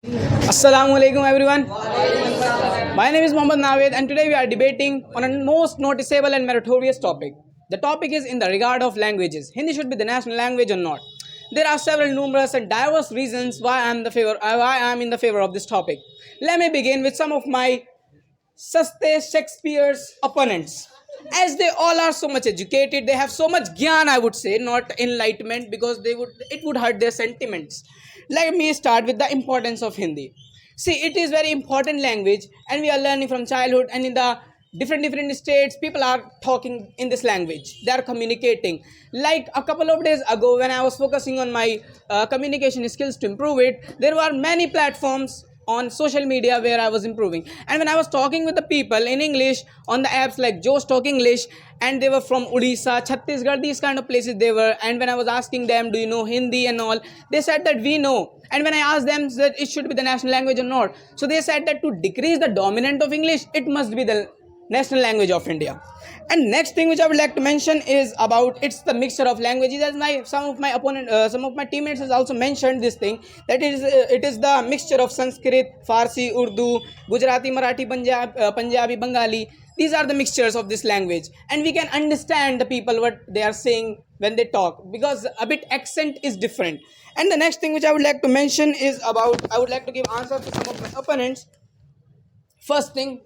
Assalamu alaikum everyone. My name is Mohammad Nawed and today we are debating on a most noticeable and meritorious topic. The topic is in the regard of languages. Hindi should be the national language or not. There are several numerous and diverse reasons why I am in the favor of this topic. Let me begin with some of my Saste Shakespeare's opponents. As they all are so much educated, they have so much gyan, I would say, not enlightenment, because it would hurt their sentiments. Let me start with the importance of Hindi. See, it is very important language, and we are learning from childhood. And in the different states, people are talking in this language. They are communicating. Like a couple of days ago, when I was focusing on my communication skills to improve it, there were many platforms on social media where I was improving. And when I was talking with the people in English on the apps like Joe's Talk English, and they were from Odisha, Chhattisgarh, these kind of places they were. And when I was asking them, do you know Hindi and all, they said that we know. And when I asked them that it should be the national language or not, so they said that to decrease the dominant of English, it must be the national language of India. And next thing which I would like to mention is about it's the mixture of languages. As some of my teammates has also mentioned this thing, that it is the mixture of Sanskrit, Farsi, Urdu, Gujarati, Marathi, Punjabi, Bengali. These are the mixtures of this language, and we can understand the people what they are saying when they talk, because a bit accent is different. And the next thing which I would like to mention is about I would like to give answer to some of my opponents. First thing,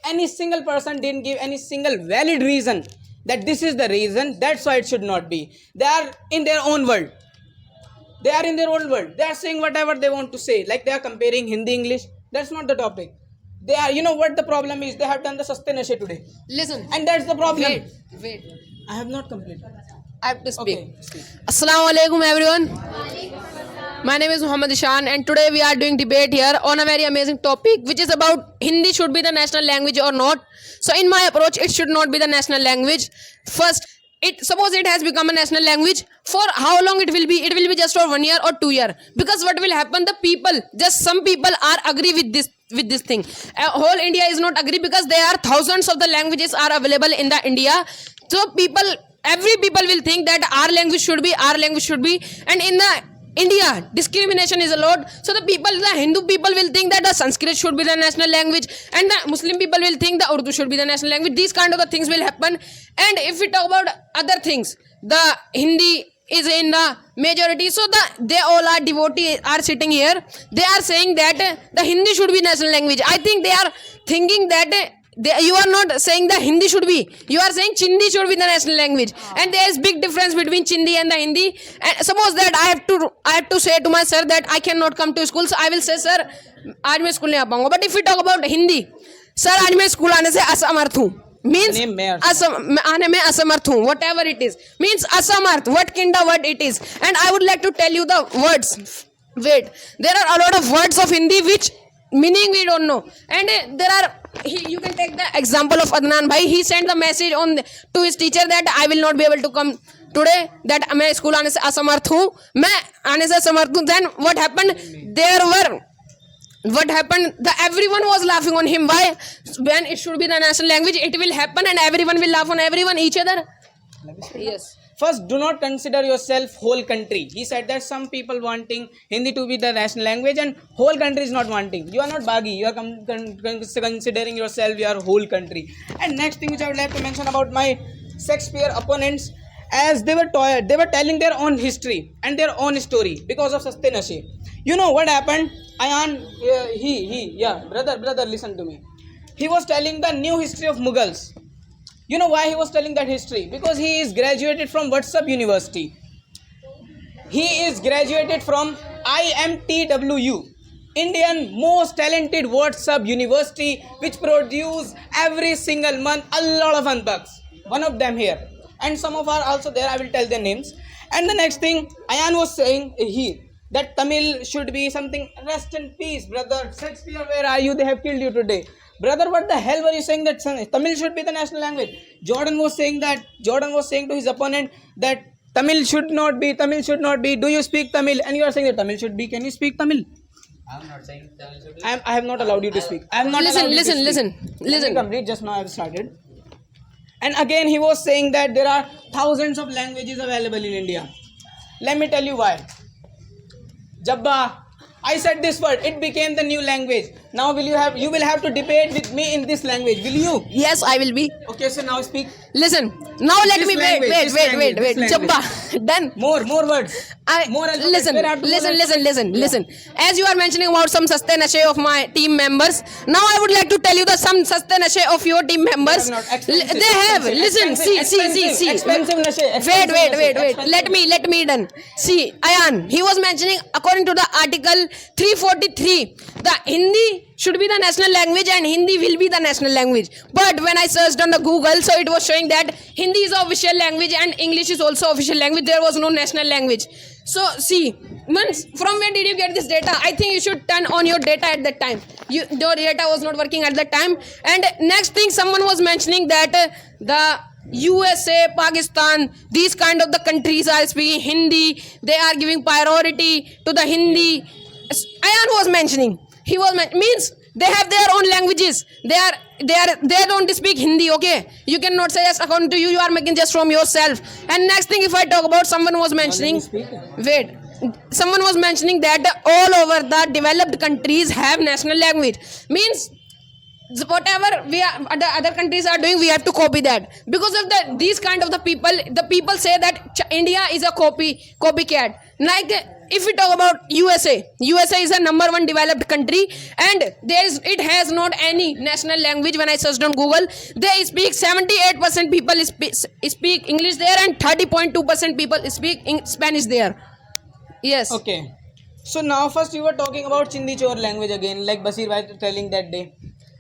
any single person didn't give any single valid reason that this is the reason, that's why it should not be. They are in their own world. They are in their own world. They are saying whatever they want to say. Like they are comparing Hindi, English. That's not the topic. They are, you know what the problem is? They have done the Saste Nashe today. Listen. And that's the problem. Wait. I have not completed. I have to speak. Okay, speak. Assalamu alaikum everyone. My name is Muhammad Ishan and today we are doing debate here on a very amazing topic, which is about Hindi should be the national language or not. So in my approach, it should not be the national language. First, suppose it has become a national language, for how long it will be? It will be just for 1 year or 2 year. Because what will happen? Some people are agree with this thing. Whole India is not agree, because there are thousands of the languages are available in the India. So every people will think that our language should be, and in the India, discrimination is a lot. So the Hindu people will think that the Sanskrit should be the national language, and the Muslim people will think the Urdu should be the national language. These kind of the things will happen. And if we talk about other things, the Hindi is in the majority. So they all are devotees are sitting here. They are saying that the Hindi should be national language. I think they are thinking that you are not saying the Hindi should be. You are saying Chindi should be the national language, and there is big difference between Chindi and the Hindi. And suppose that I have to say to my sir that I cannot come to school, so I will say, sir, आज मैं school नहीं आ पाऊंगा. But if we talk about Hindi, sir, आज मैं school आने से असमर्थ हूँ, means आने में असमर्थ हूँ, whatever it is, means असमर्थ. What kind of word it is? And I would like to tell you the words. Wait, there are a lot of words of Hindi which meaning we don't know, and there are. You can take the example of Adnan bhai. He sent the message to his teacher that I will not be able to come today, that मैं school आने से असमर्थ हूँ, मैं आने से असमर्थ हूँ. Then what happened? Everyone was laughing on him. Why? When it should be the national language, it will happen and everyone will laugh on each other. Yes. First, do not consider yourself whole country. He said that some people wanting Hindi to be the national language and whole country is not wanting. You are not baggy. You are considering yourself your whole country. And next thing which I would like to mention about my Shakespeare opponents, as they were telling their own history and their own story because of Saste Nashe. You know what happened? Brother, listen to me. He was telling the new history of Mughals. You know why he was telling that history? Because he is graduated from WhatsApp University. He is graduated from IMTWU, Indian most talented WhatsApp University, which produce every single month a lot of unbugs. One of them here. And some of are also there, I will tell their names. And the next thing, Ayan was saying that Tamil should be something, rest in peace, brother. Shakespeare, where are you? They have killed you today. Brother, what the hell were you saying that Tamil should be the national language? Jordan was saying to his opponent that Tamil should not be. Do you speak Tamil? And you are saying that Tamil should be. Can you speak Tamil? I am not saying Tamil should be. I have not allowed you to speak. I have not Listen. Complete. Just now I have started. And again he was saying that there are thousands of languages available in India. Let me tell you why. Jabba I said this word. It became the new language. Now you will have to debate with me in this language. Will you? Yes, I will be. Okay, so now speak. Listen. Now let This me language, this wait. language, this Jabba. Done. More words. More alphabets. Listen, Where I have to listen. As you are mentioning about some saste nashe of my team members, now I would like to tell you that some saste nashe of your team members. They have. Listen, see. Expensive nashe. Wait. Let me done. See, Ayan, he was mentioning according to the article 343, the Hindi should be the national language and Hindi will be the national language. But when I searched on the Google, so it was showing that Hindi is the official language and English is also official language. There was no national language. So see, from where did you get this data? I think you should turn on your data at that time. Your data was not working at that time. And next thing, someone was mentioning that the USA, Pakistan, these kind of the countries are speaking Hindi. They are giving priority to the Hindi. Ayan was mentioning. He was means they have their own languages. They don't speak Hindi. Okay, you cannot say yes according to you. You are making just from yourself. And next thing, if I talk about, someone was mentioning. Wait. Someone was mentioning that all over the developed countries have national language. Means whatever the other countries are doing, we have to copy that. Because of these kind of the people say that India is a copycat. Like if we talk about USA is a number one developed country and it has not any national language. When I searched on Google, they speak 78% people speak English there and 30.2% people speak Spanish there. Yes. Okay. So now first you were talking about Chindi Chor language again, like Basir was telling that day.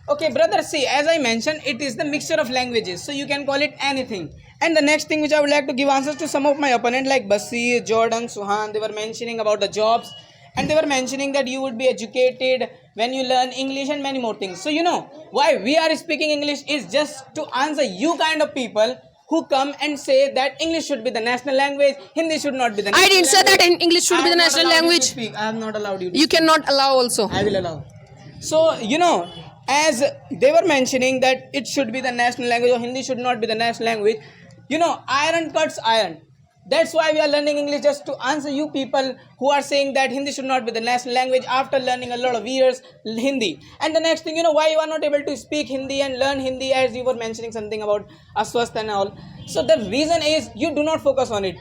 Okay, brother, see, as I mentioned, it is the mixture of languages. So you can call it anything. And the next thing which I would like to give answers to some of my opponents like Basir, Jordan, Suhan, they were mentioning about the jobs. And they were mentioning that you would be educated when you learn English and many more things. So you know, why we are speaking English is just to answer you kind of people who come and say that English should be the national language, Hindi should not be the national language. I didn't say that English should be the national language. I have not allowed you to You speak. cannot allow also. I will allow. So, you know, as they were mentioning that it should be the national language or Hindi should not be the national language, you know, iron cuts iron. That's why we are learning English, just to answer you people who are saying that Hindi should not be the national language after learning a lot of years Hindi. And the next thing, you know, why you are not able to speak Hindi and learn Hindi, as you were mentioning something about Aswast and all. So the reason is you do not focus on it.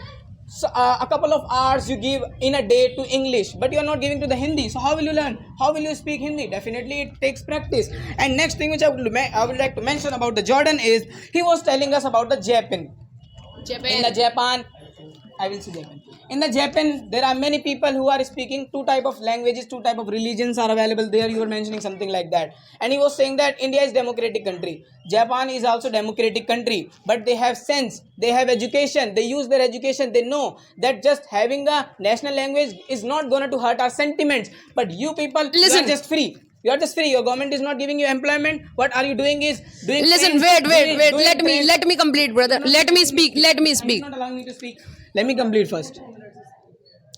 So a couple of hours you give in a day to English, but you are not giving to the Hindi. So how will you learn? How will you speak Hindi? Definitely it takes practice. And next thing which I would like to mention about the Jordan is he was telling us about the Japan. In the Japan, I will say Japan. In the Japan, there are many people who are speaking two type of languages, two type of religions are available there. You were mentioning something like that. And he was saying that India is democratic country. Japan is also democratic country. But they have sense. They have education. They use their education. They know that just having a national language is not going to hurt our sentiments. But you people, you are just free. You are just free. Your government is not giving you employment. What are you doing is doing. Listen, wait. Let me complete, brother. Let me speak. He's not allowing me to speak. Let me complete first.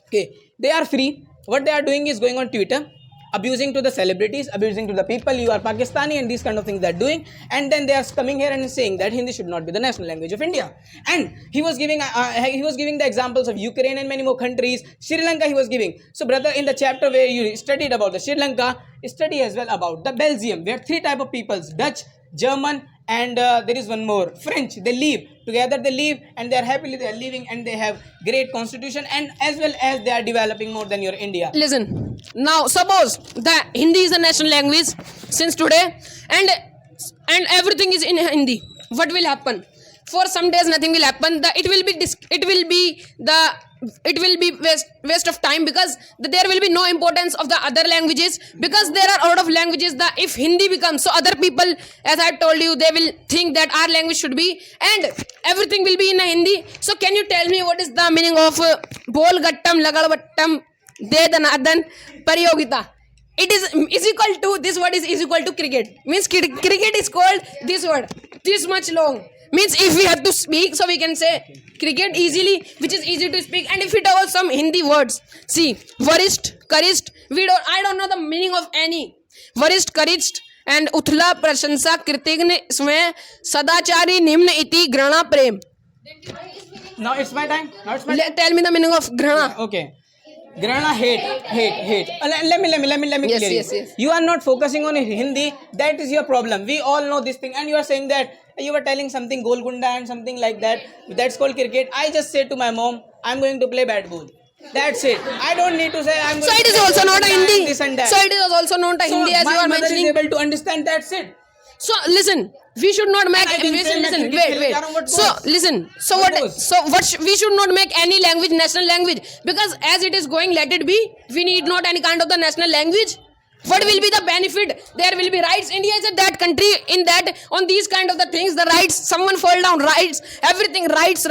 Okay, they are free. What they are doing is going on Twitter, abusing to the celebrities, abusing to the people. You are Pakistani and these kind of things they are doing. And then they are coming here and saying that Hindi should not be the national language of India. And he was giving the examples of Ukraine and many more countries. Sri Lanka he was giving. So brother, in the chapter where you studied about the Sri Lanka, study as well about the Belgium. There are three type of peoples: Dutch, German, and there is one more, French. They live together, they live and they are happily they are living and they have great constitution, and as well as they are developing more than your India. Listen, now suppose that Hindi is the national language since today and everything is in Hindi. What will happen? For some days nothing will happen. It will be waste of time, because there will be no importance of the other languages, because there are a lot of languages that if Hindi becomes, so other people, as I told you, they will think that our language should be, and everything will be in Hindi. So can you tell me what is the meaning of bol gattam lagal vattam de danadan pariyogita? It is equal to, this word is equal to cricket. Means cricket is called this word, this much long. Means if we have to speak, so we can say cricket easily, which is easy to speak. And if we talk about some Hindi words, see, varisht, karist, I don't know the meaning of any. Varisht, karist, and uthla prashansa kritigna sway sadachari nimna iti grana prem. Now it's my time. Tell me the meaning of grana. Okay. Grana, hate. Let me Yes, clear yes, you. yes. You are not focusing on Hindi. That is your problem. We all know this thing, and you are saying that you were telling something Golgunda and something like that. That's called cricket. I just said to my mom, I'm going to play bat ball. That's it. I don't need to say I'm So going it to is play also not a Golgunda and Hindi. this and that. So it is also not a Hindi as you my are mother mentioning. is able to understand. That's it. So listen, we should not make. I think Listen, same listen, like wait. Karam, what So goes? listen. So What what? goes? So what? We should not make any language national language because as it is going, let it be. We need not any kind of the national language. What will be the benefit? There will be rights. India is that country in that on these kind of the things, the rights. Someone fall down, rights, everything, rights.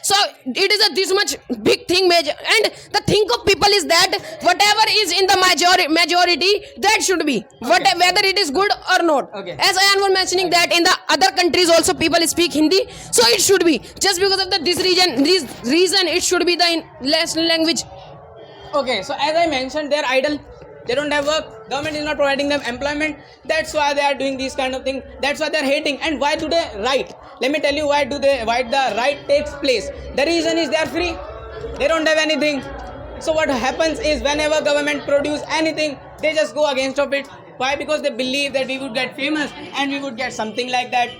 So it is a this much big thing, major. And the think of people is that whatever is in the majority, that should be whether it is good or not. Okay. As I was mentioning that in the other countries also people speak Hindi, so it should be just because of this reason it should be the national language. Okay, so as I mentioned, they're idle. They don't have work. Government is not providing them employment. That's why they are doing these kind of things. That's why they're hating. And why do they write? Let me tell you why the right takes place. The reason is they are free. They don't have anything. So what happens is whenever government produce anything, they just go against of it. Why? Because they believe that we would get famous and we would get something like that.